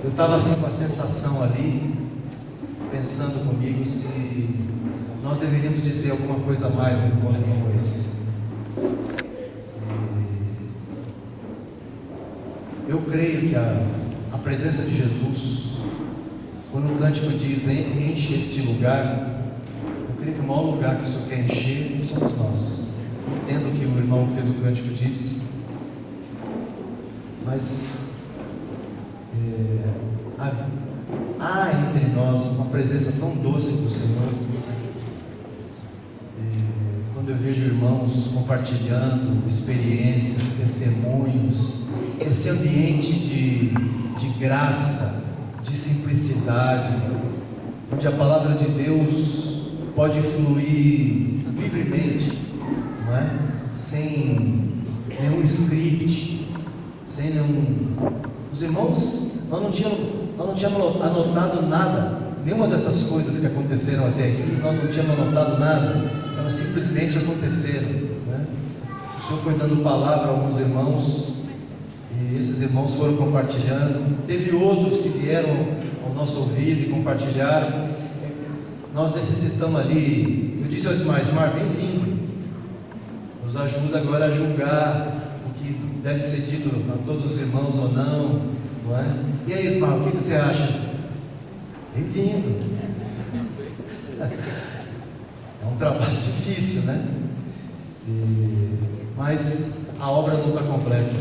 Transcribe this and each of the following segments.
Eu estava assim com a sensação ali, pensando comigo se nós deveríamos dizer alguma coisa a mais num encontro como esse. Eu creio que a presença de Jesus, quando o cântico diz enche este lugar, eu creio que o maior lugar que o Senhor quer encher somos nós. Entendo o que o irmão que fez o cântico disse, mas há entre nós uma presença tão doce do Senhor. Quando eu vejo irmãos compartilhando experiências, testemunhos, esse ambiente de graça, de simplicidade, onde a palavra de Deus pode fluir livremente, não é? Sem nenhum script, sem nenhum... Os irmãos, nós não tínhamos anotado nada, nenhuma dessas coisas que aconteceram até aqui, nós não tínhamos anotado nada, elas simplesmente aconteceram, né? O Senhor foi dando palavra a alguns irmãos, e esses irmãos foram compartilhando. Teve outros que vieram ao nosso ouvido e compartilharam. Nós necessitamos ali, eu disse ao Ismar, bem-vindo, nos ajuda agora a julgar o que deve ser dito a todos os irmãos ou não, não é? E aí, Ismar, o que você acha? Bem-vindo. É um trabalho difícil, né? Mas a obra não está completa.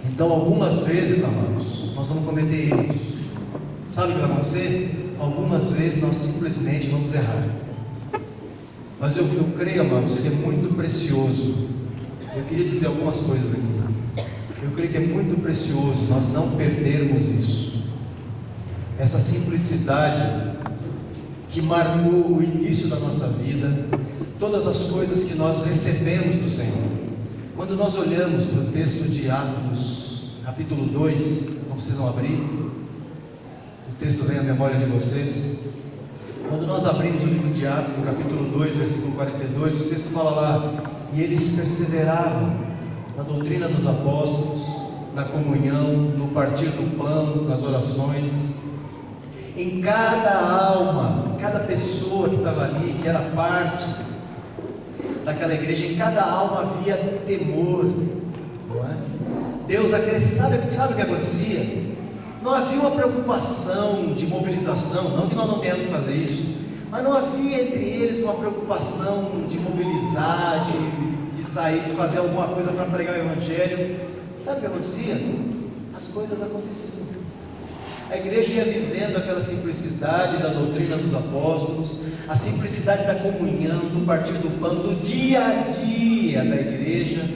Então, algumas vezes, amados, nós vamos cometer erros. Sabe o que vai acontecer? Algumas vezes nós simplesmente vamos errar. Mas eu creio, amados, que é muito precioso. Eu queria dizer algumas coisas aqui. Eu creio que é muito precioso nós não perdermos isso. Essa simplicidade que marcou o início da nossa vida, todas as coisas que nós recebemos do Senhor. Quando nós olhamos para o texto de Atos, capítulo 2, não precisam abrir, o texto vem à memória de vocês. Quando nós abrimos o livro de Atos, no capítulo 2, versículo 42, o texto fala lá: e eles perseveravam na doutrina dos apóstolos, na comunhão, no partir do pão, nas orações. Em cada alma, em cada pessoa que estava ali, que era parte daquela igreja, em cada alma havia temor, não é? Deus acrescentava, sabe o que acontecia? Não havia uma preocupação de mobilização, não que nós não tenhamos que fazer isso, mas não havia entre eles uma preocupação de mobilizar, de sair, de fazer alguma coisa para pregar o Evangelho. Sabe o que acontecia? As coisas aconteciam. A igreja ia vivendo aquela simplicidade da doutrina dos apóstolos, a simplicidade da comunhão, do partir do pão, do dia a dia da igreja.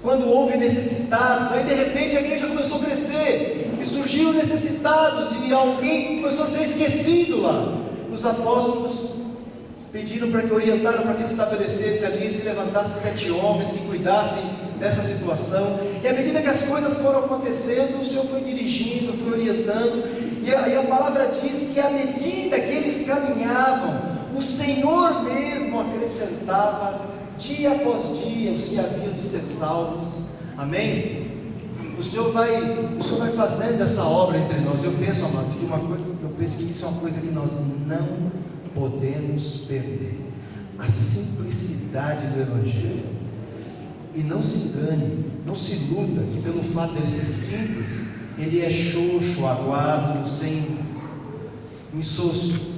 Quando houve necessitados, aí de repente a igreja começou a crescer, e surgiram necessitados, e alguém começou a ser esquecido lá. Os apóstolos pediram para que orientaram, para que se estabelecesse ali, se levantasse 7 homens que cuidassem dessa situação. E à medida que as coisas foram acontecendo, o Senhor foi dirigindo, foi orientando, e a palavra diz que à medida que eles caminhavam, o Senhor mesmo acrescentava dia após dia os que haviam de ser salvos. Amém? O Senhor vai fazendo essa obra entre nós. Eu penso, amados, que isso é uma coisa que nós não podemos perder: a simplicidade do Evangelho. E não se engane, não se iluda que pelo fato de ele ser simples, ele é xoxo, aguado, sem insosso.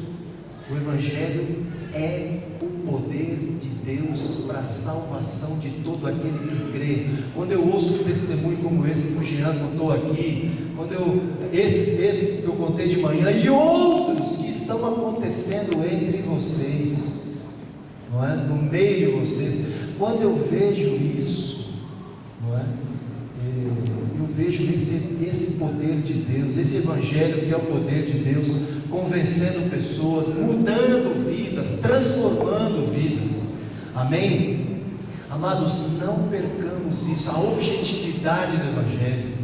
O Evangelho é o poder de Deus para a salvação de todo aquele que crê. Quando eu ouço um testemunho como esse que o Jean contou aqui, esses que eu contei de manhã, e outros que estão acontecendo entre vocês, não é? No meio de vocês, quando eu vejo isso, não é? Eu vejo esse poder de Deus, esse Evangelho que é o poder de Deus, convencendo pessoas, mudando vidas, transformando vidas. Amém? Amados, não percamos isso, a objetividade do Evangelho.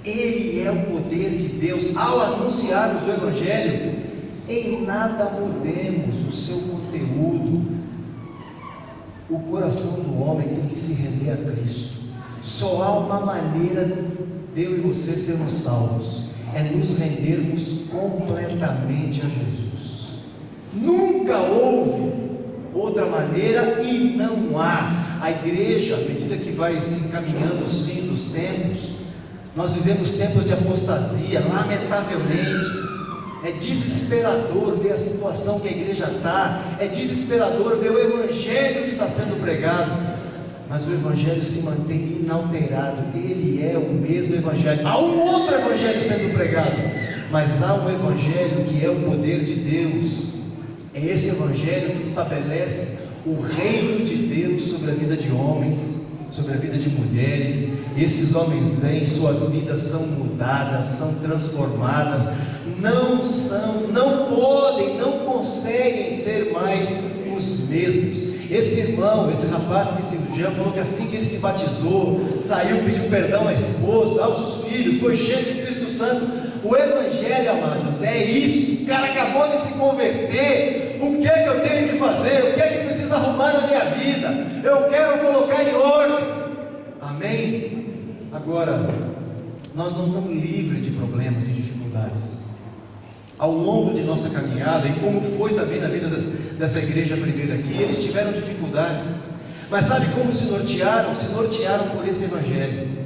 Ele é o poder de Deus. Ao anunciarmos o Evangelho, em nada mudemos o seu conteúdo. O coração do homem tem que se render a Cristo. Só há uma maneira de eu e você sermos salvos: é nos rendermos completamente a Jesus. Nunca houve outra maneira e não há. A igreja, à medida que vai se encaminhando os fins dos tempos, nós vivemos tempos de apostasia, lamentavelmente. É desesperador ver a situação que a igreja está, é desesperador ver o evangelho que está sendo pregado, mas o evangelho se mantém inalterado. Ele é o mesmo evangelho. Há um outro evangelho sendo pregado, mas há um evangelho que é o poder de Deus. É esse evangelho que estabelece o reino de Deus sobre a vida de homens, sobre a vida de mulheres. Esses homens vêm, suas vidas são mudadas, são transformadas, não podem, não conseguem ser mais os mesmos. Esse irmão, esse rapaz que cirurgião, falou que assim que ele se batizou, saiu, pediu perdão à esposa, aos filhos, foi cheio do Espírito Santo. O evangelho, amados, é isso. O cara acabou de se converter. O que é que eu tenho que fazer? O que é que eu preciso arrumar na minha vida? Eu quero colocar em ordem. Amém? Agora, nós não estamos livres de problemas e dificuldades. Ao longo de nossa caminhada, e como foi também na vida dessa igreja primeira aqui, eles tiveram dificuldades, mas sabe como se nortearam? Se nortearam por esse evangelho.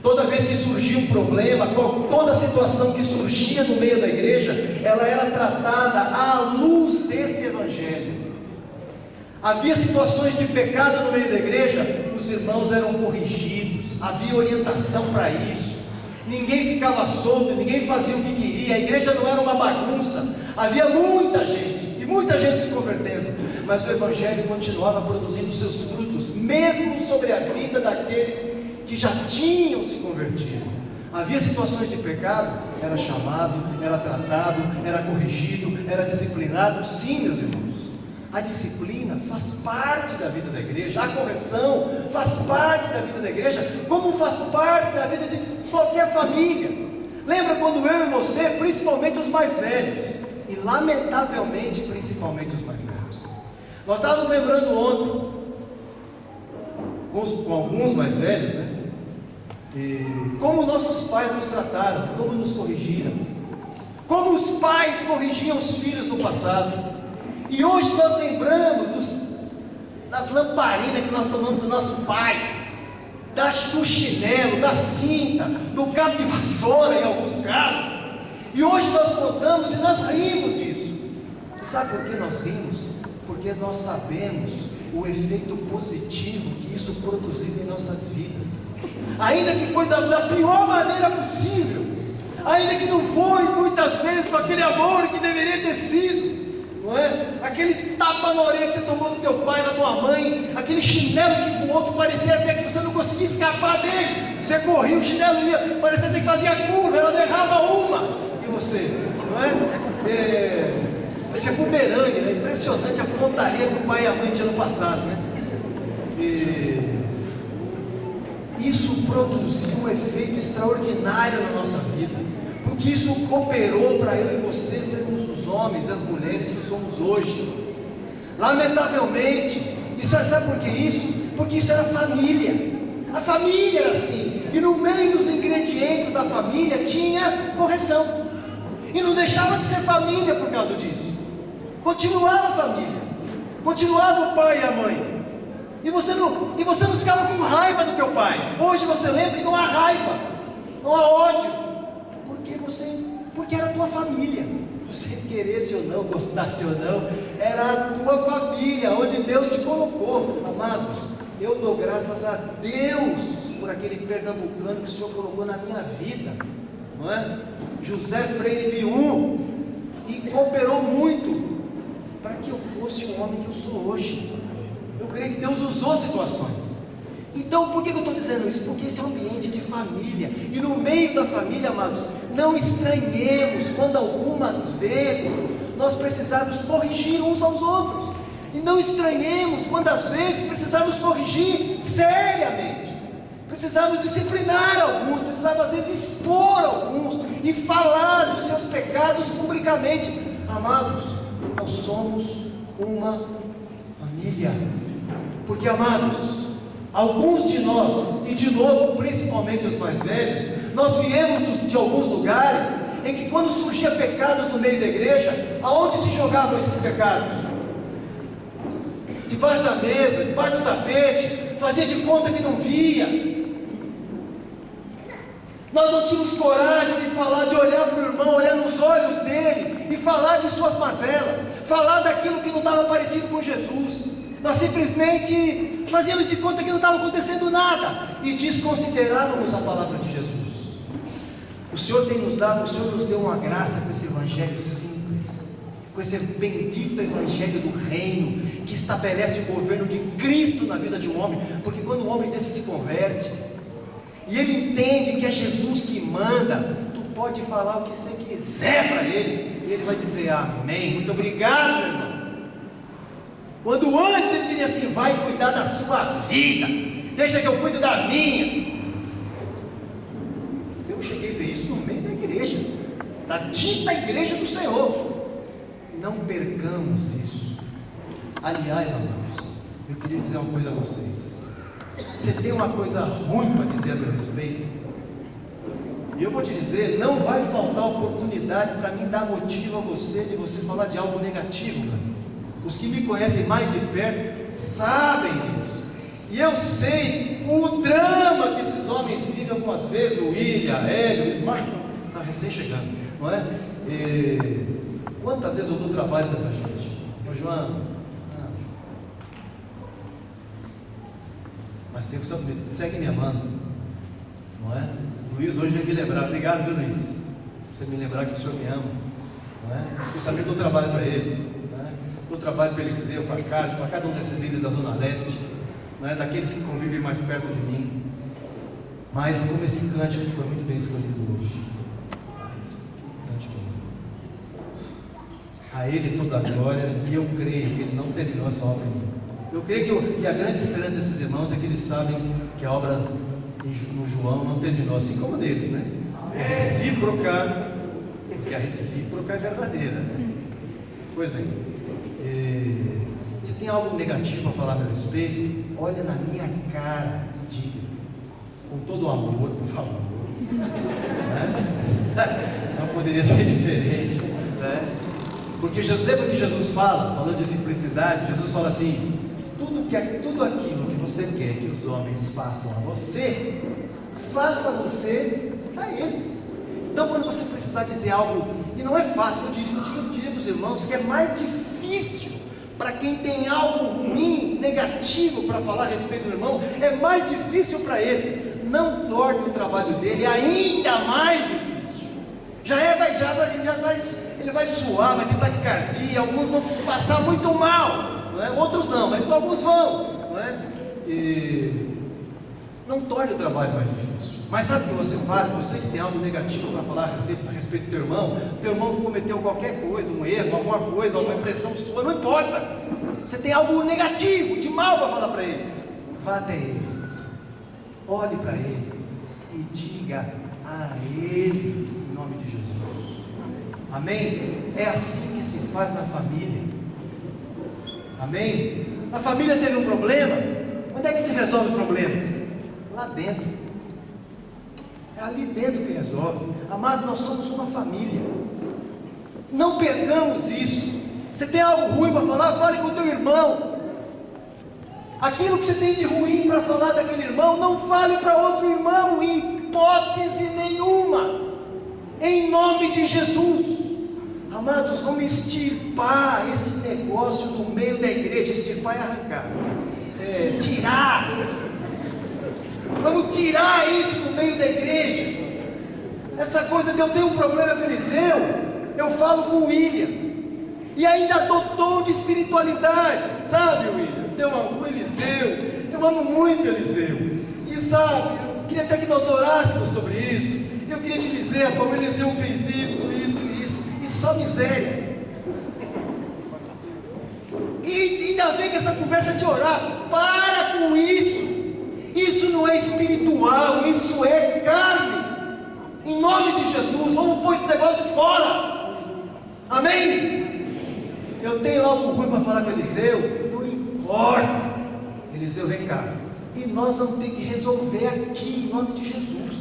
Toda vez que surgia um problema, toda situação que surgia no meio da igreja, ela era tratada à luz desse evangelho. Havia situações de pecado no meio da igreja, os irmãos eram corrigidos, havia orientação para isso. Ninguém ficava solto, ninguém fazia o que queria, a igreja não era uma bagunça, havia muita gente, e muita gente se convertendo, mas o evangelho continuava produzindo seus frutos, mesmo sobre a vida daqueles que já tinham se convertido. Havia situações de pecado, era chamado, era tratado, era corrigido, era disciplinado. Sim, meus irmãos, a disciplina faz parte da vida da igreja, a correção faz parte da vida da igreja, como faz parte da vida de qualquer família. Lembra quando eu e você, principalmente os mais velhos, e lamentavelmente principalmente os mais velhos, nós estávamos lembrando ontem com alguns mais velhos, né? E como nossos pais nos trataram, como nos corrigiram, como os pais corrigiam os filhos no passado. E hoje nós lembramos das lamparinas que nós tomamos do nosso pai, do chinelo, da cinta, do cabo de vassoura em alguns casos. E hoje nós contamos e nós rimos disso. E sabe por que nós rimos? Porque nós sabemos o efeito positivo que isso produziu em nossas vidas. Ainda que foi da pior maneira possível, ainda que não foi muitas vezes com aquele amor que deveria ter sido, não é? Aquele tapa na orelha que você tomou do teu pai, da tua mãe, aquele chinelo que voou, que parecia até que você não conseguia escapar dele. Você corria, o chinelo ia, parecia até que fazia curva, ela derrava uma, e você, não é? Esse é bumerangue, né? Impressionante a pontaria que o pai e a mãe tinham no passado, né? Isso produziu um efeito extraordinário na nossa vida, porque isso cooperou para eu e você sermos os homens e as mulheres que somos hoje. Lamentavelmente, e sabe por que isso? Porque isso era família. A família era assim, e no meio dos ingredientes da família tinha correção, e não deixava de ser família por causa disso. Continuava a família, continuava o pai e a mãe. E você não ficava com raiva do teu pai. Hoje você lembra e não há raiva, não há ódio, porque era a tua família. Você queresse ou não, gostasse ou não, era a tua família, onde Deus te colocou. Amados, eu dou graças a Deus por aquele pernambucano que o Senhor colocou na minha vida, não é? José Freire Biun, e cooperou muito para que eu fosse o homem que eu sou hoje. Eu creio que Deus usou situações. Então, por que eu estou dizendo isso? Porque esse é um ambiente de família, e no meio da família, amados, não estranhemos quando algumas vezes nós precisarmos corrigir uns aos outros, e não estranhemos quando às vezes precisarmos corrigir seriamente, precisamos disciplinar alguns, precisamos às vezes expor alguns, e falar dos seus pecados publicamente. Amados, nós somos uma família. Porque, amados, alguns de nós, e de novo, principalmente os mais velhos, Nós viemos de alguns lugares em que, quando surgia pecados no meio da igreja, aonde se jogavam esses pecados? Debaixo da mesa, debaixo do tapete, fazia de conta que não via. Nós não tínhamos coragem de falar, de olhar para o irmão, olhar nos olhos dele e falar de suas mazelas, falar daquilo que não estava parecido com Jesus. Nós simplesmente fazíamos de conta que não estava acontecendo nada e desconsiderávamos a palavra de Jesus. O Senhor nos deu uma graça com esse evangelho simples, com esse bendito evangelho do reino, que estabelece o governo de Cristo na vida de um homem, porque quando um homem desse se converte, e ele entende que é Jesus que manda, tu pode falar o que você quiser para ele, e ele vai dizer amém, muito obrigado, meu irmão. Quando antes ele diria assim, vai cuidar da sua vida, deixa que eu cuido da minha. Eu cheguei a ver isso no meio da igreja, da dita igreja do Senhor. Não percamos isso. Aliás, amados, eu queria dizer uma coisa a vocês. Você tem uma coisa ruim para dizer a meu respeito, e eu vou te dizer, não vai faltar oportunidade para mim dar motivo a você, de você falar de algo negativo, cara. Os que me conhecem mais de perto sabem disso, e eu sei o drama que esses homens vivem algumas vezes. O William, a Hélio, o Smart está recém chegando, não é? Quantas vezes eu dou trabalho dessa gente? Ô João, mas tem que só segue me amando, não é? Luiz hoje veio me lembrar, obrigado, viu, Luiz? Você me lembrar que o Senhor me ama, não é? Eu também dou trabalho para ele, não é? Dou trabalho para Eliseu, para Carlos, para cada um desses líderes da Zona Leste, não é? Daqueles que convivem mais perto de mim. Mas como esse cântico foi muito bem escolhido hoje, a Ele toda a glória, e eu creio que Ele não terminou essa obra ainda. Eu creio que a grande esperança desses irmãos é que eles sabem que a obra no João não terminou, assim como deles, né? É recíproca, porque a recíproca é verdadeira, né? Pois bem, se tem algo negativo para falar a meu respeito, olha na minha cara e diga, com todo o amor, por favor, né? Não poderia ser diferente, né? Porque lembra que Jesus fala, falando de simplicidade, Jesus fala assim, tudo aquilo que você quer que os homens façam a você, faça você a eles. Então, quando você precisar dizer algo, e não é fácil, eu diria para os irmãos que é mais difícil para quem tem algo ruim, negativo para falar a respeito do irmão, é mais difícil para esse. Não torne o trabalho dele ainda mais difícil. Ele vai suar, vai ter taquicardia, alguns vão passar muito mal. Não é? Outros não, mas alguns vão, não é? Não torne o trabalho mais difícil. Mas sabe o que você faz? Você que tem algo negativo para falar a respeito do teu irmão cometeu qualquer coisa, um erro, alguma coisa, alguma impressão sua, não importa. Você tem algo negativo, de mal para falar para ele. Vá até ele, olhe para ele e diga a ele, em nome de Jesus. Amém? É assim que se faz na família. Amém? A família teve um problema, onde é que se resolve os problemas? Lá dentro. É ali dentro que resolve. Amados, nós somos uma família. Não percamos isso. Você tem algo ruim para falar? Fale com o teu irmão. Aquilo que você tem de ruim para falar daquele irmão, não fale para outro irmão, em hipótese nenhuma. Em nome de Jesus. Amados, vamos extirpar esse negócio do meio da igreja. Extirpar é arrancar, tirar. Vamos tirar isso do meio da igreja. Essa coisa de eu tenho um problema com Eliseu, eu falo com o William, e ainda dou tom de espiritualidade, sabe, William? Eu amo o Eliseu, eu amo muito Eliseu, e sabe, eu queria até que nós orássemos sobre isso. Eu queria te dizer, pô, o Eliseu fez isso, e só miséria. E ainda vem com essa conversa de orar. Para com isso. Isso não é espiritual, isso é carne. Em nome de Jesus, vamos pôr esse negócio fora. Amém? Eu tenho algo ruim para falar com Eliseu, não importa. Eliseu, vem cá. E nós vamos ter que resolver aqui, em nome de Jesus.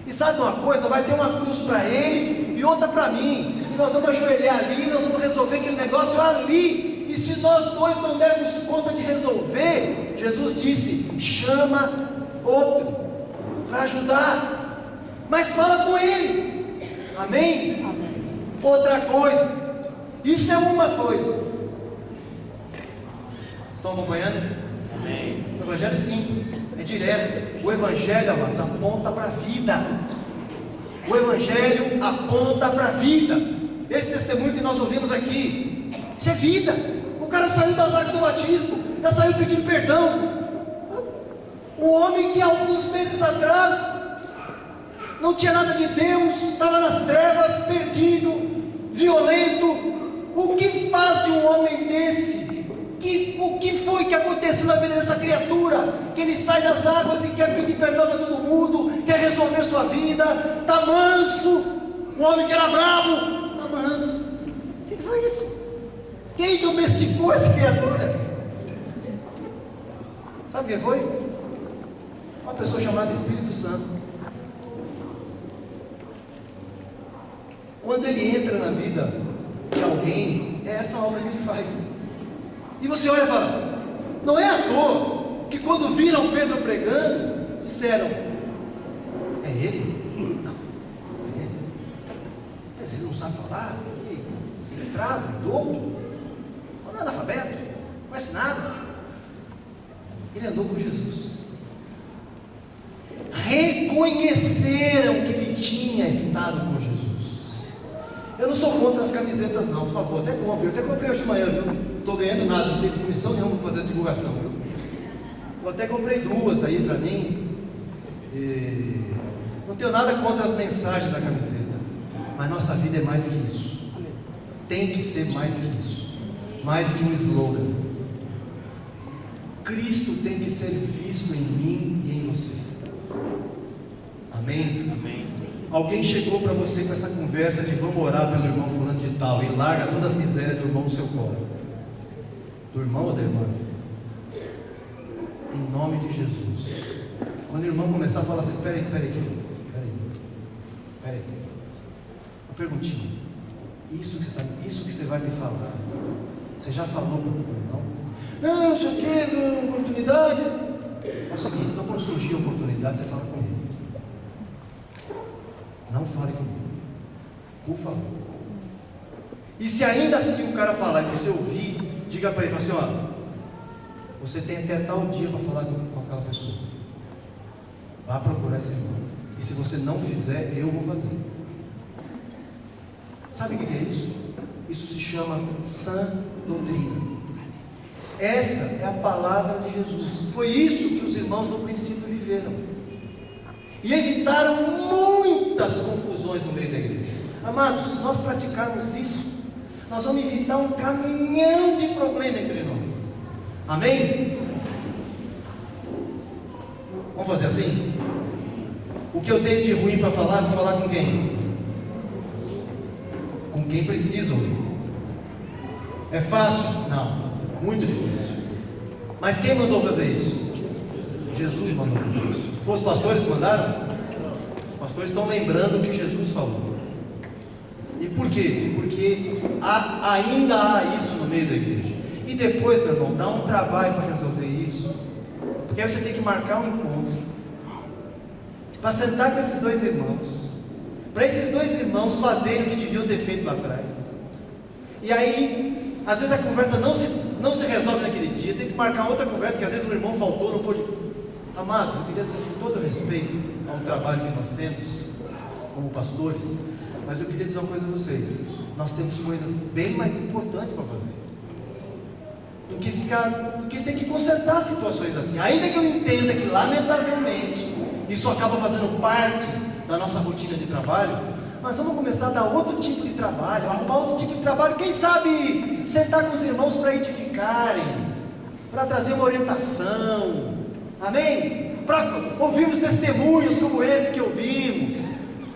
E sabe uma coisa? Vai ter uma cruz para ele e outra para mim. E nós vamos ajoelhar ali, nós vamos resolver aquele negócio ali. E se nós dois não dermos conta de resolver, Jesus disse: chama outro para ajudar, mas fala com ele. Amém? Amém. Outra coisa, isso é uma coisa. Estão acompanhando? Amém. O evangelho é simples, é direto. O evangelho, amados, aponta para a vida. O evangelho aponta para a vida. Esse testemunho que nós ouvimos aqui, isso é vida. O cara saiu das águas do batismo, já saiu pedindo perdão. Um homem que alguns meses atrás não tinha nada de Deus, estava nas trevas, perdido, violento. O que faz de um homem desse? O que foi que aconteceu na vida dessa criatura? Que ele sai das águas e quer pedir perdão a todo mundo, quer resolver sua vida, está manso. Um homem que era bravo, está manso. O que foi isso? Quem domesticou essa criatura? Sabe quem foi? Uma pessoa chamada Espírito Santo. Quando ele entra na vida de alguém, é essa obra que ele faz. E você olha e fala: não é à toa que quando viram Pedro pregando, disseram: é ele? Não, é ele. Mas ele não sabe falar, ele é letrado, douto, não é analfabeto, não conhece nada. Ele andou com Jesus. Reconheceram que ele tinha estado com Jesus. Eu não sou contra as camisetas não, por favor, até compre. Eu até comprei hoje de manhã, viu? Não estou ganhando nada, não tenho comissão nenhuma para fazer a divulgação, viu? Eu até comprei duas aí para mim. Não tenho nada contra as mensagens da camiseta, mas nossa vida é mais que isso. Tem que ser mais que isso. Mais que um slogan. Cristo tem que ser visto em mim e em você. Amém? Amém. Alguém chegou para você com essa conversa de vamos orar pelo irmão fulano de tal e larga todas as misérias do irmão no seu colo. Do irmão ou da irmã? Em nome de Jesus. Quando o irmão começar a falar assim: espera aí. Uma perguntinha. Isso que você vai me falar, você já falou com o irmão? Não, isso aqui é oportunidade. É o seguinte, então quando surgir a oportunidade, você fala com ele. Não fale comigo, por favor. E se ainda assim o cara falar e você ouvir, diga para ele assim: ó, você tem até tal dia para falar com aquela pessoa. Vá procurar esse irmão. E se você não fizer, eu vou fazer. Sabe o que é isso? Isso se chama sã doutrina. Essa é a palavra de Jesus. Foi isso que os irmãos no princípio viveram. E evitaram muitas confusões no meio da igreja. Amados, se nós praticarmos isso, nós vamos evitar um caminhão de problema entre nós. Amém? Vamos fazer assim? O que eu tenho de ruim para falar, vou falar com quem? Com quem precisa ouvir. É fácil? Não, muito difícil. Mas quem mandou fazer isso? Jesus mandou fazer isso. Os pastores mandaram? Os pastores estão lembrando o que Jesus falou. E por quê? Porque ainda há isso no meio da igreja. E depois, meu irmão, dá um trabalho para resolver isso. Porque aí você tem que marcar um encontro para sentar com esses dois irmãos, para esses dois irmãos fazerem o que deviam ter feito lá atrás. E aí, às vezes a conversa não se resolve naquele dia, tem que marcar outra conversa, porque às vezes o irmão faltou, não pôde. Amados, eu queria dizer com todo respeito ao trabalho que nós temos como pastores, mas eu queria dizer uma coisa a vocês: nós temos coisas bem mais importantes para fazer do que ter que consertar situações assim. Ainda que eu entenda que lamentavelmente isso acaba fazendo parte da nossa rotina de trabalho, mas vamos começar a dar outro tipo de trabalho, arrumar outro tipo de trabalho, quem sabe sentar com os irmãos para edificarem, para trazer uma orientação. Amém? Para ouvirmos testemunhos como esse que ouvimos.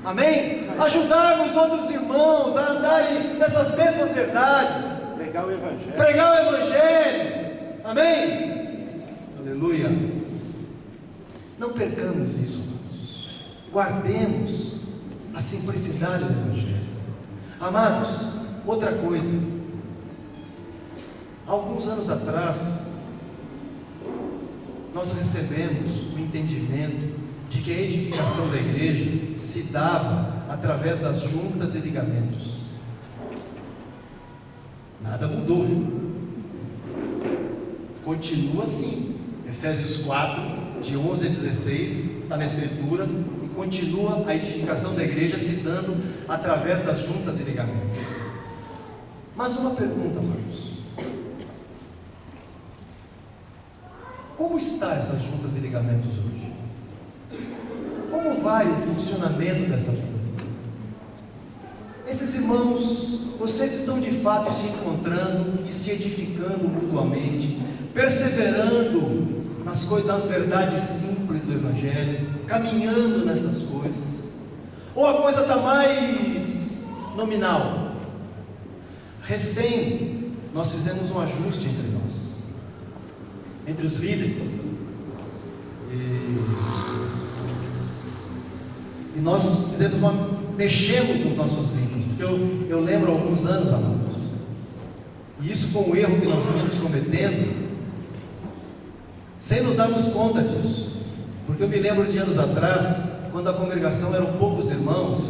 Amém? Ajudarmos outros irmãos a andarem nessas mesmas verdades. Pregar o Evangelho. Pregar o Evangelho. Amém? Aleluia. Não percamos isso, irmãos. Guardemos a simplicidade do Evangelho. Amados, outra coisa. Alguns anos atrás, nós recebemos o entendimento de que a edificação da igreja se dava através das juntas e ligamentos. Nada mudou, viu? Continua assim. Efésios 4, de 11 a 16, está na Escritura, e continua a edificação da igreja se dando através das juntas e ligamentos. Mas uma pergunta, Marcos: como está essas juntas e ligamentos hoje? Como vai o funcionamento dessas juntas? Esses irmãos, vocês estão de fato se encontrando e se edificando mutuamente, perseverando nas verdades simples do Evangelho, caminhando nessas coisas? Ou a coisa está mais nominal? Recém nós fizemos um ajuste entre nós, entre os líderes, e nós mexemos nos nossos vínculos, porque eu lembro há alguns anos, amados, e isso foi um erro que nós vínhamos cometendo, sem nos darmos conta disso, porque eu me lembro de anos atrás, quando a congregação eram poucos irmãos,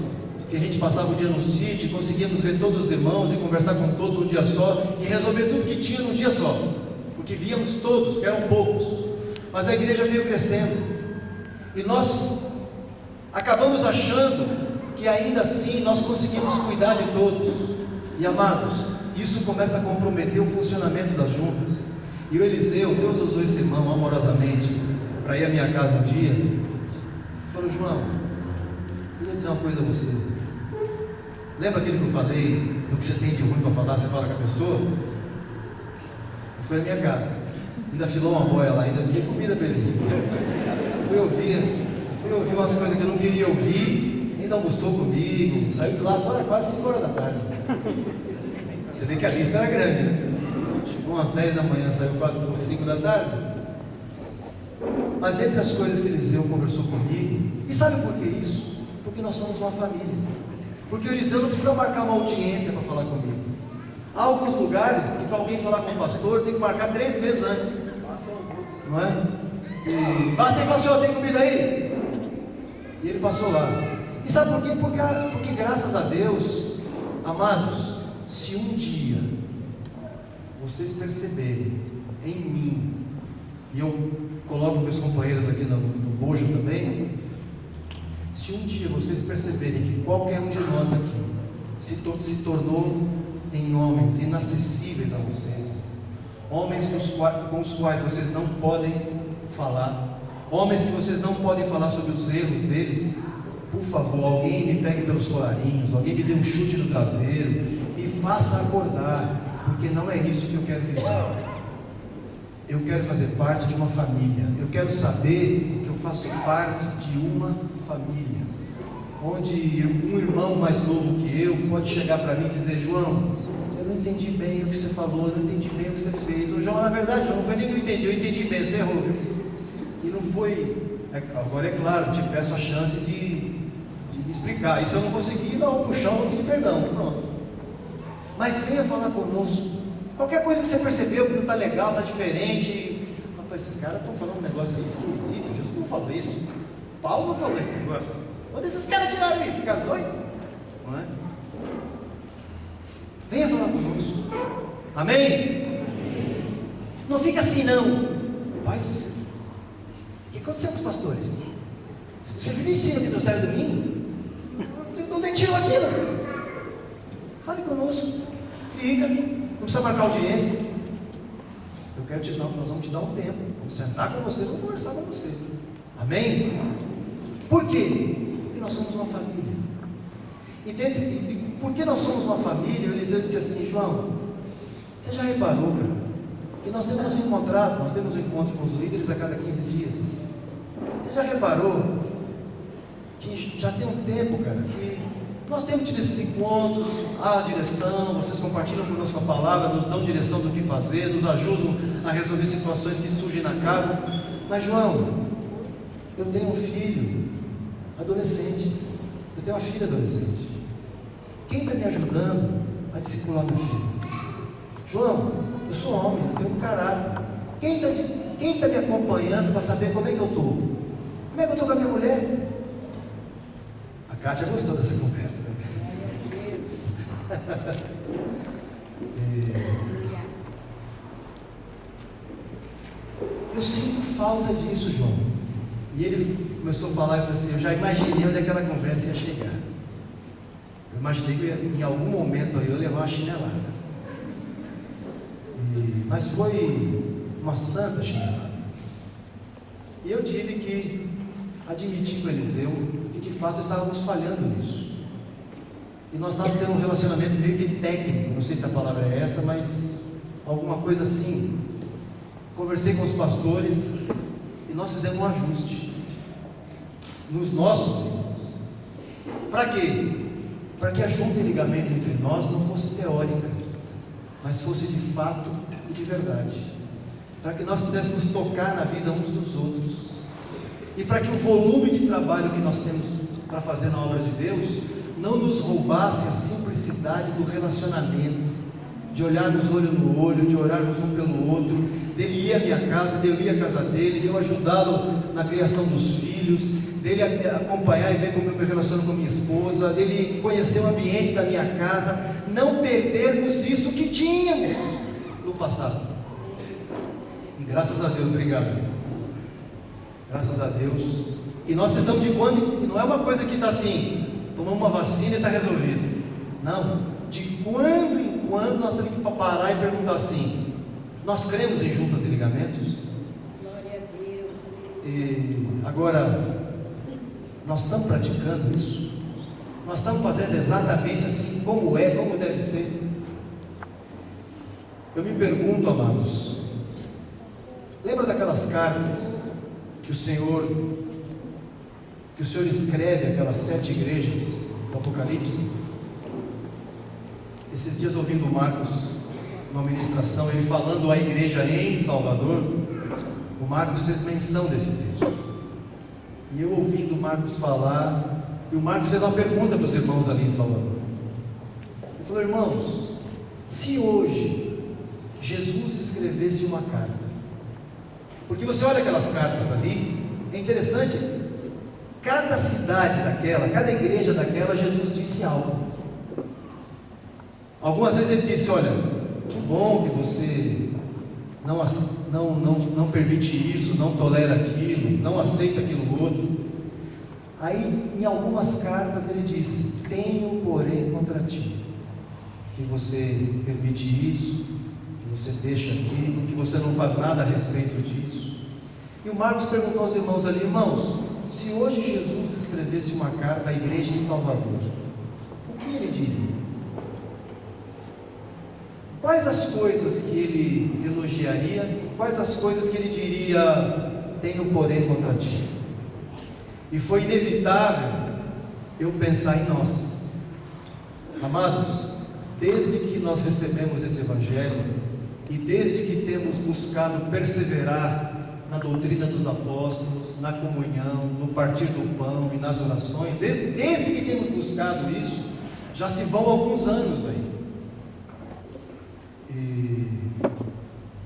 que a gente passava o dia no sítio e conseguíamos ver todos os irmãos e conversar com todos num dia só, e resolver tudo que tinha num dia só, porque víamos todos, que eram poucos, mas a igreja veio crescendo, e nós acabamos achando que ainda assim nós conseguimos cuidar de todos, e amados, isso começa a comprometer o funcionamento das juntas. E o Eliseu, Deus usou esse irmão amorosamente para ir à minha casa um dia, falou: João, eu queria dizer uma coisa a você. Lembra aquilo que eu falei, do que você tem de ruim para falar, você fala com a pessoa? Eu fui à minha casa, ainda filou uma boia lá, ainda vinha comida para ele. Fui ouvir umas coisas que eu não queria ouvir, ainda almoçou comigo, saiu de lá só era quase 5 horas da tarde. Você vê que a lista era grande, né? Chegou umas 10 da manhã, saiu quase às 5 da tarde. Mas dentre as coisas que Eliseu conversou comigo, e sabe por que isso? Porque nós somos uma família. Porque o Eliseu não precisa marcar uma audiência para falar comigo. Há alguns lugares que para alguém falar com o pastor tem que marcar 3 meses antes, não é? E basta ele falar: Senhor, tem comida aí? E ele passou lá. E sabe por quê? Porque graças a Deus, amados, se um dia vocês perceberem em mim, e eu coloco meus companheiros aqui no bojo também, se um dia vocês perceberem que qualquer um de nós aqui se tornou em homens inacessíveis a vocês, homens com os quais vocês não podem falar, homens que vocês não podem falar sobre os erros deles, por favor, alguém me pegue pelos colarinhos, alguém me dê um chute no traseiro, me faça acordar, porque não é isso que eu quero viver. Eu quero fazer parte de uma família, eu quero saber que eu faço parte de uma família, onde um irmão mais novo que eu pode chegar para mim e dizer: João, eu não entendi bem o que você falou, eu não entendi bem o que você fez. O João, na verdade, João, não foi nem que eu entendi bem, você errou, viu? E não foi. Agora é claro, te peço a chance de me explicar. E se eu não conseguir, dá um puxão, vou pedir perdão, pronto. Mas venha falar conosco. Qualquer coisa que você percebeu que não está legal, está diferente. Rapaz, esses caras estão falando um negócio esquisito. Jesus não falou isso. Paulo não falou esse negócio. Onde esses caras tiraram isso? Ficaram doidos? Não é? Venha falar conosco. Amém? Não fica assim, não. Rapaz, o que aconteceu com os pastores? Vocês me ensinam que não sai domingo? Não tem tiro aquilo. Fale conosco. Liga. Não precisa marcar audiência. Eu quero te dar, nós vamos te dar um tempo. Vamos sentar com você, vamos conversar com você. Amém? Por quê? Porque nós somos uma família. E por que nós somos uma família? O Eliseu disse assim: João, você já reparou, cara, que nós temos um encontro com os líderes a cada 15 dias? Você já reparou que já tem um tempo, cara, que nós temos tido esses encontros, há direção, vocês compartilham conosco a palavra, nos dão direção do que fazer, nos ajudam a resolver situações que surgem na casa. Mas João, eu tenho um filho, Adolescente. Eu tenho uma filha adolescente. Quem está me ajudando a discipular meu filho? João, eu sou homem, eu tenho um caráter. Quem está me acompanhando para saber como é que eu estou? Como é que eu estou com a minha mulher? A Kátia gostou dessa conversa, né? Eu sinto falta disso, João. E ele começou a falar e falou assim: eu já imaginei onde aquela conversa ia chegar. Eu imaginei que em algum momento eu ia levar uma chinelada. Mas foi uma santa chinelada. E eu tive que admitir com Eliseu que de fato estávamos falhando nisso. E nós estávamos tendo um relacionamento meio que técnico, não sei se a palavra é essa, mas alguma coisa assim. Conversei com os pastores e nós fizemos um ajuste nos nossos irmãos. Para quê? Para que a junta e ligamento entre nós não fosse teórica, mas fosse de fato e de verdade. Para que nós pudéssemos tocar na vida uns dos outros. E para que o volume de trabalho que nós temos para fazer na obra de Deus não nos roubasse a simplicidade do relacionamento, de olharmos olho no olho, de orarmos um pelo outro, dele ir à minha casa, de eu ir à casa dele, de eu ajudá-lo na criação dos filhos, dele acompanhar e ver como eu me relaciono com minha esposa, dele conhecer o ambiente da minha casa, não perdermos isso que tínhamos no passado. E graças a Deus, obrigado. Graças a Deus. E nós precisamos de quando, não é uma coisa que está assim, tomamos uma vacina e está resolvido. Não, de quando em quando nós temos que parar e perguntar assim: nós cremos em juntas e ligamentos? Glória a Deus. E agora, nós estamos praticando isso? Nós estamos fazendo exatamente assim como é, como deve ser? Eu me pergunto, amados, lembra daquelas cartas que o Senhor escreve aquelas 7 igrejas do Apocalipse? Esses dias ouvindo o Marcos, uma ministração, ele falando à igreja em Salvador, o Marcos fez menção desse texto. E eu ouvindo o Marcos falar, e o Marcos fez uma pergunta para os irmãos ali em Salvador. Ele falou: irmãos, se hoje Jesus escrevesse uma carta, porque você olha aquelas cartas ali, é interessante, cada cidade daquela, cada igreja daquela, Jesus disse algo. Algumas vezes ele disse: olha, que bom que você não permite isso, não tolera aquilo, não aceita aquilo outro. Aí em algumas cartas ele diz: tenho porém contra ti, que você permite isso, que você deixa aquilo, que você não faz nada a respeito disso. E o Marcos perguntou aos irmãos ali: irmãos, se hoje Jesus escrevesse uma carta à igreja em Salvador, o que ele diria? Quais as coisas que ele elogiaria? Quais as coisas que ele diria: tenho porém contra ti? E foi inevitável eu pensar em nós. Amados, desde que nós recebemos esse Evangelho, e desde que temos buscado perseverar na doutrina dos apóstolos, na comunhão, no partir do pão e nas orações, desde que temos buscado isso, já se vão alguns anos aí.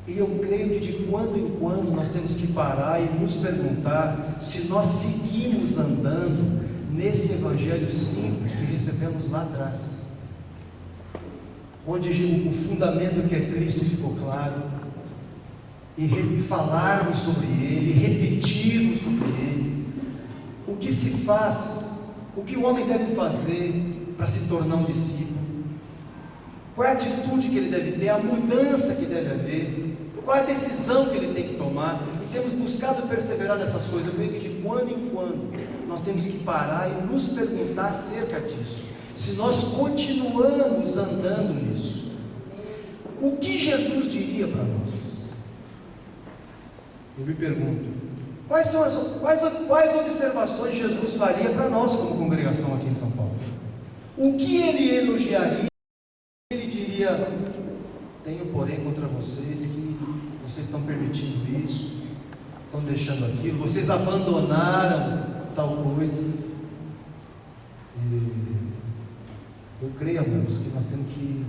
E eu creio que de quando em quando nós temos que parar e nos perguntar se nós seguimos andando nesse Evangelho simples que recebemos lá atrás, onde o fundamento que é Cristo ficou claro, e falarmos sobre Ele, repetirmos sobre Ele, o que se faz, o que o homem deve fazer para se tornar um discípulo, qual é a atitude que ele deve ter, a mudança que deve haver, qual é a decisão que ele tem que tomar. E temos buscado perseverar nessas coisas. Eu creio que de quando em quando nós temos que parar e nos perguntar acerca disso, se nós continuamos andando nisso. O que Jesus diria para nós? Eu me pergunto, quais observações Jesus faria para nós como congregação aqui em São Paulo? O que ele elogiaria? Ele diria: tenho porém contra vocês que vocês estão permitindo isso, estão deixando aquilo, vocês abandonaram tal coisa. Eu creio, amados, que nós temos que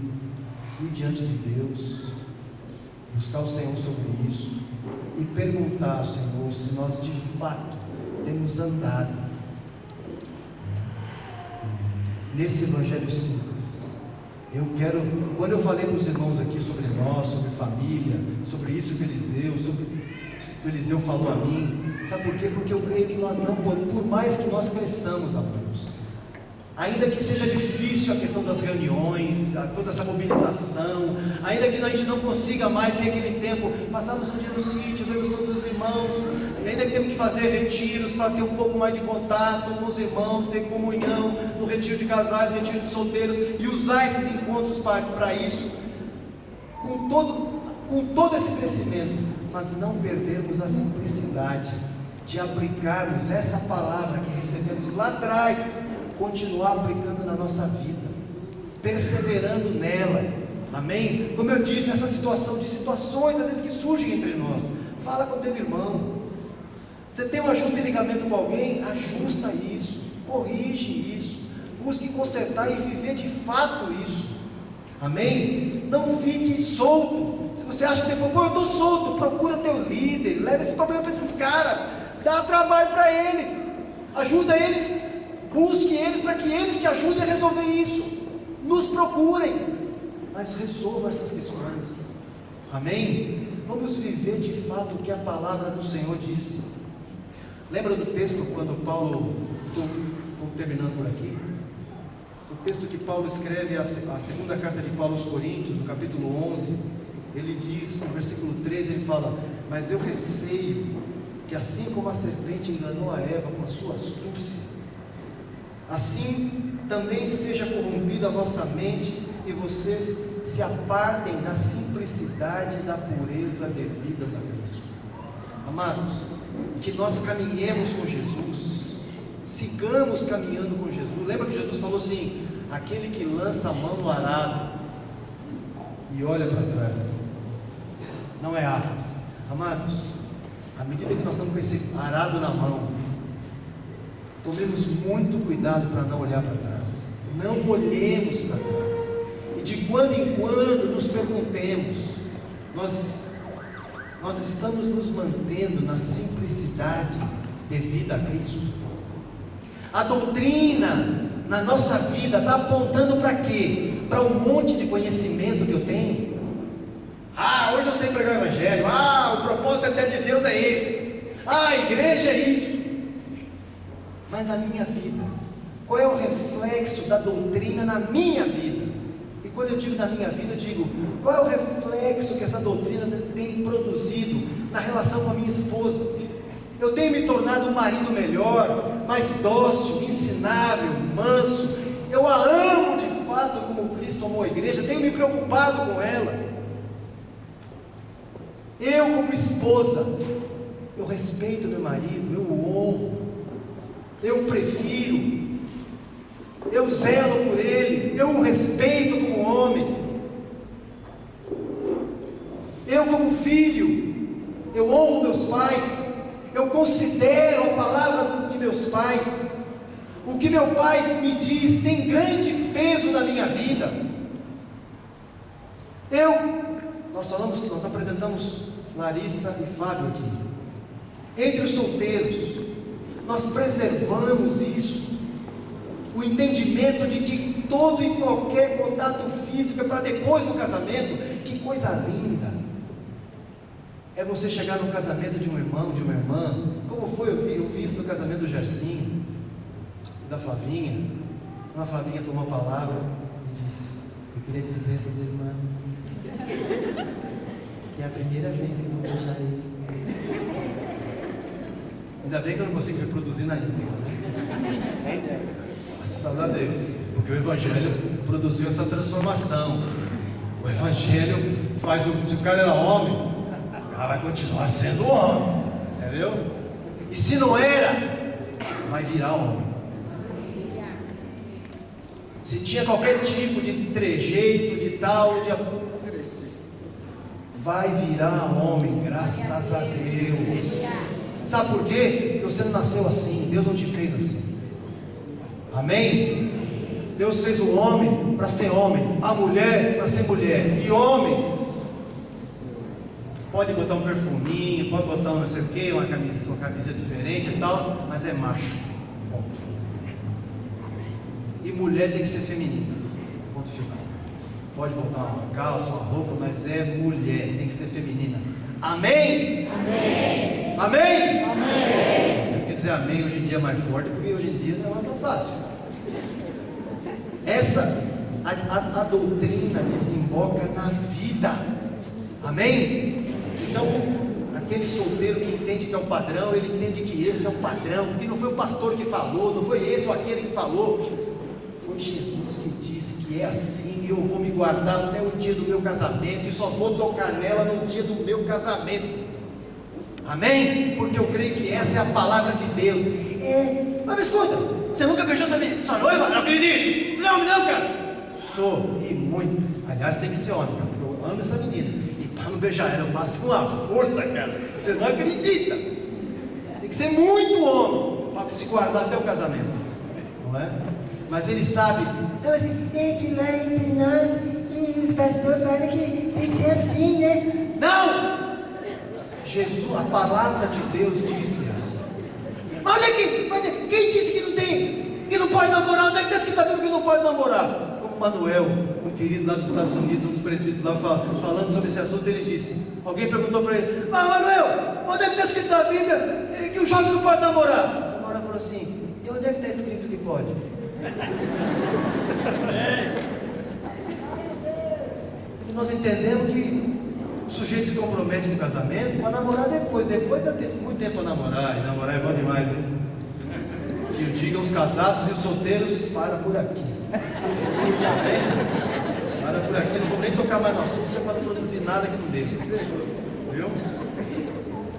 ir diante de Deus, buscar o Senhor sobre isso e perguntar ao Senhor se nós de fato temos andado nesse evangelho simples. Quando eu falei para os irmãos aqui sobre nós, sobre família, sobre isso que Eliseu, sobre o que o Eliseu falou a mim, sabe por quê? Porque eu creio que nós não podemos, por mais que nós cresçamos, amados, ainda que seja difícil a questão das reuniões, toda essa mobilização, ainda que a gente não consiga mais ter aquele tempo, passarmos um dia no sítio, vemos todos os irmãos, ainda que temos que fazer retiros para ter um pouco mais de contato com os irmãos, ter comunhão no retiro de casais, retiro de solteiros, e usar esses encontros para isso, com todo esse crescimento, mas não perdermos a simplicidade de aplicarmos essa palavra que recebemos lá atrás, continuar aplicando na nossa vida, perseverando nela, amém? Como eu disse, essa situações às vezes que surgem entre nós, fala com o teu irmão. Você tem um ajuste de ligamento com alguém, ajusta isso, corrige isso, busque consertar e viver de fato isso, amém? Não fique solto. Se você acha que depois, eu estou solto, procura teu líder, leva esse problema para esses caras, dá trabalho para eles, ajuda eles, busque eles para que eles te ajudem a resolver isso. Nos procurem, mas resolvam essas questões, amém? Vamos viver de fato o que a palavra do Senhor disse. Lembra do texto quando Paulo, estou terminando por aqui, o texto que Paulo escreve, a segunda carta de Paulo aos Coríntios, no capítulo 11, ele diz, no versículo 13, ele fala: mas eu receio que assim como a serpente enganou a Eva com a sua astúcia, assim também seja corrompida a vossa mente e vocês se apartem da simplicidade e da pureza devidas a Cristo. Amados, que nós caminhemos com Jesus, sigamos caminhando com Jesus. Lembra que Jesus falou assim: aquele que lança a mão no arado e olha para trás não é apto. Amados, à medida que nós estamos com esse arado na mão, tomemos muito cuidado para não olhar para trás, não olhemos para trás, e de quando em quando nos perguntemos: nós estamos nos mantendo na simplicidade devida a Cristo? A doutrina na nossa vida está apontando para quê? Para um monte de conhecimento que eu tenho? Hoje eu sei pregar o evangelho, o propósito eterno de Deus é esse, a igreja é isso. Mas na minha vida, qual é o reflexo da doutrina na minha vida? E quando eu digo na minha vida, eu digo, qual é o reflexo que essa doutrina tem produzido na relação com a minha esposa? Eu tenho me tornado um marido melhor, mais dócil, ensinável, manso. Eu a amo de fato como Cristo amou a igreja, tenho me preocupado com ela. Eu como esposa, eu respeito meu marido, eu o honro, eu o prefiro, eu zelo por ele, eu o respeito como homem. Eu como filho, eu honro meus pais, eu considero a palavra de meus pais. O que meu pai me diz tem grande peso na minha vida. Nós apresentamos Larissa e Fábio aqui. Entre os solteiros, nós preservamos isso, o entendimento de que todo e qualquer contato físico é para depois do casamento. Que coisa linda é você chegar no casamento de um irmão, de uma irmã, como foi, eu vi isso no casamento do Gersinho e da Flavinha. Quando a Flavinha tomou a palavra e disse: eu queria dizer para os irmãos que é a primeira vez que eu vou sair. Ainda bem que eu não consigo reproduzir na íntegra, né? Graças a Deus, porque o Evangelho produziu essa transformação. O Evangelho faz se o cara era homem, ela vai continuar sendo homem, entendeu? E se não era, vai virar homem. Se tinha qualquer tipo de trejeito, de tal, vai virar homem, graças a Deus. Sabe por quê? Porque você não nasceu assim, Deus não te fez assim. Amém? Deus fez o homem para ser homem, a mulher para ser mulher. E homem pode botar um perfuminho, pode botar um não sei o que, uma camisa diferente e tal, mas é macho. E mulher tem que ser feminina. Ponto final. Pode botar uma calça, uma roupa, mas é mulher, tem que ser feminina. Amém? Amém? Amém? Amém. Nós temos que dizer amém hoje em dia mais forte, porque hoje em dia não é tão fácil. A doutrina desemboca na vida. Amém? Então, aquele solteiro que entende que é o padrão, ele entende que esse é o padrão, porque não foi o pastor que falou, não foi esse ou aquele que falou, foi Jesus que disse que é assim, e eu vou me guardar até o dia do meu casamento, e só vou tocar nela no dia do meu casamento. Amém? Porque eu creio que essa é a palavra de Deus. Mas me escuta, você nunca beijou sua noiva? Não acredito. Você não é homem não, cara? Sou, e muito. Aliás, tem que ser homem, cara, porque eu amo essa menina. Para não beijar ela, eu faço com uma força, cara. Você não acredita. Tem que ser muito homem para se guardar até o casamento, não é? Mas ele sabe. Então assim, tem que ir lá entre nós e os pastores falam que tem que ser assim, né? Não! Jesus, a palavra de Deus diz assim. Mas quem disse que não tem, que não pode namorar? Onde é que está escrito a Bíblia que não pode namorar? Manuel, um querido lá dos Estados Unidos, um dos presbíteros lá falando sobre esse assunto, ele disse, alguém perguntou para ele, Manuel, onde é que está escrito na Bíblia que o jovem não pode namorar? O Manuel falou assim, e onde é que está escrito que pode? E nós entendemos que o sujeito se compromete no casamento para namorar depois vai ter muito tempo para namorar, e namorar é bom demais, hein? Que eu diga os casados e os solteiros, para por aqui. Para por aqui, não vou nem tocar mais no assunto, não é para produzir nada aqui no dedo. Viu?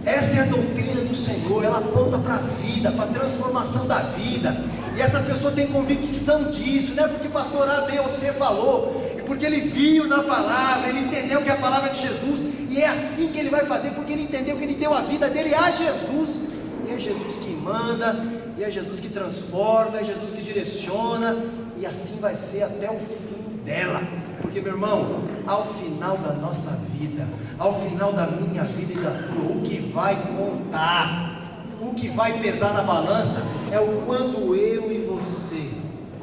Essa é a doutrina do Senhor, ela aponta para a vida, para a transformação da vida. E essa pessoa tem convicção disso, não é porque pastor A, B ou C falou, é porque ele viu na palavra, ele entendeu que é a palavra de Jesus, e é assim que ele vai fazer, porque ele entendeu que ele deu a vida dele a Jesus, e é Jesus que manda, e é Jesus que transforma, é Jesus que direciona, e assim vai ser até o fim dela. Porque, meu irmão, ao final da nossa vida, ao final da minha vida e da tua, o que vai contar, o que vai pesar na balança, é o quanto eu e você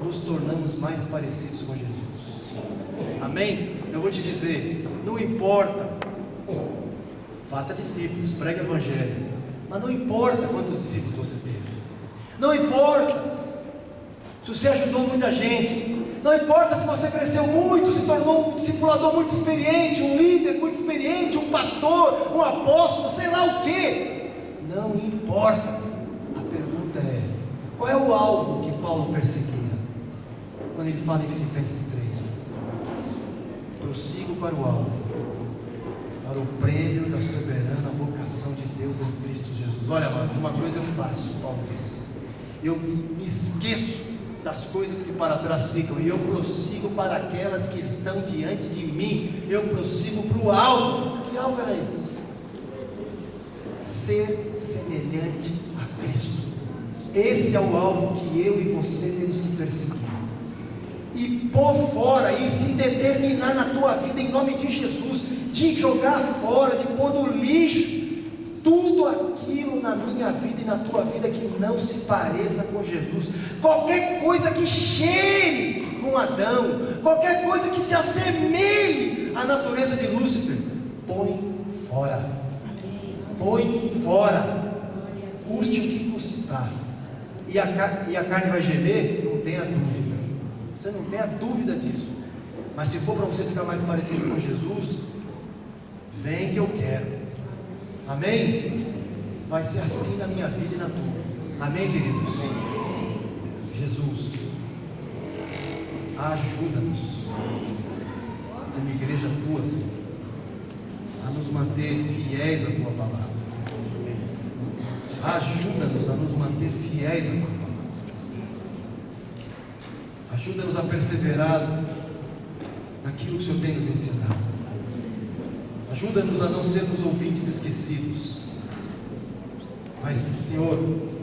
nos tornamos mais parecidos com Jesus. Amém? Eu vou te dizer, não importa, faça discípulos, pregue o evangelho, mas não importa quantos discípulos você teve, não importa se você ajudou muita gente, não importa se você cresceu muito, se tornou um discipulador muito experiente, um líder muito experiente, um pastor, um apóstolo, sei lá o que, não importa. A pergunta é, qual é o alvo que Paulo perseguia? Quando ele fala em Filipenses 3, prossigo para o alvo, para o prêmio da soberana vocação de Deus em Cristo Jesus. Olha, amados, uma coisa eu faço, Paulo disse, eu me esqueço das coisas que para trás ficam, e eu prossigo para aquelas que estão diante de mim, eu prossigo para o alvo. Que alvo era esse? Ser semelhante a Cristo. Esse é o alvo que eu e você temos que perseguir, e pôr fora, e se determinar na tua vida, em nome de Jesus, de jogar fora, de pôr no lixo, tudo aquilo na minha vida e na tua vida que não se pareça com Jesus. Qualquer coisa que cheire com Adão, qualquer coisa que se assemelhe à natureza de Lúcifer, põe fora. Põe fora. Custe o que custar. E a carne vai gemer? Não tenha dúvida. Você não tenha dúvida disso. Mas se for para você ficar mais parecido com Jesus, vem que eu quero. Amém? Vai ser assim na minha vida e na tua. Amém, queridos? Jesus, ajuda-nos, como igreja tua, Senhor, a nos manter fiéis à tua palavra. Ajuda-nos a nos manter fiéis à tua palavra. Ajuda-nos a perseverar naquilo que o Senhor tem nos ensinado. Ajuda-nos a não sermos ouvintes esquecidos, mas, Senhor,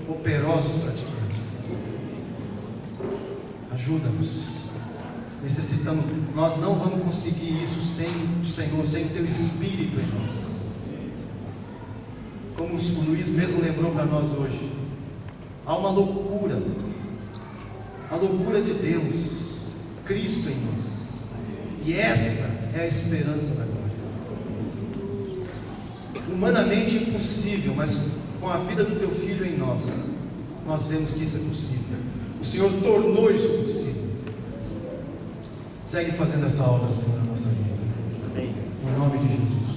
operosos praticantes. Ajuda-nos necessitamos, nós não vamos conseguir isso sem o Senhor, sem o Teu Espírito em nós. Como o Luiz mesmo lembrou para nós hoje, há uma loucura, a loucura de Deus, Cristo em nós, e essa é a esperança da glória. Humanamente impossível, mas com a vida do Teu Filho em nós, nós vemos que isso é possível. O Senhor tornou isso possível. Segue fazendo essa obra, Senhor, na nossa vida. Em nome de Jesus.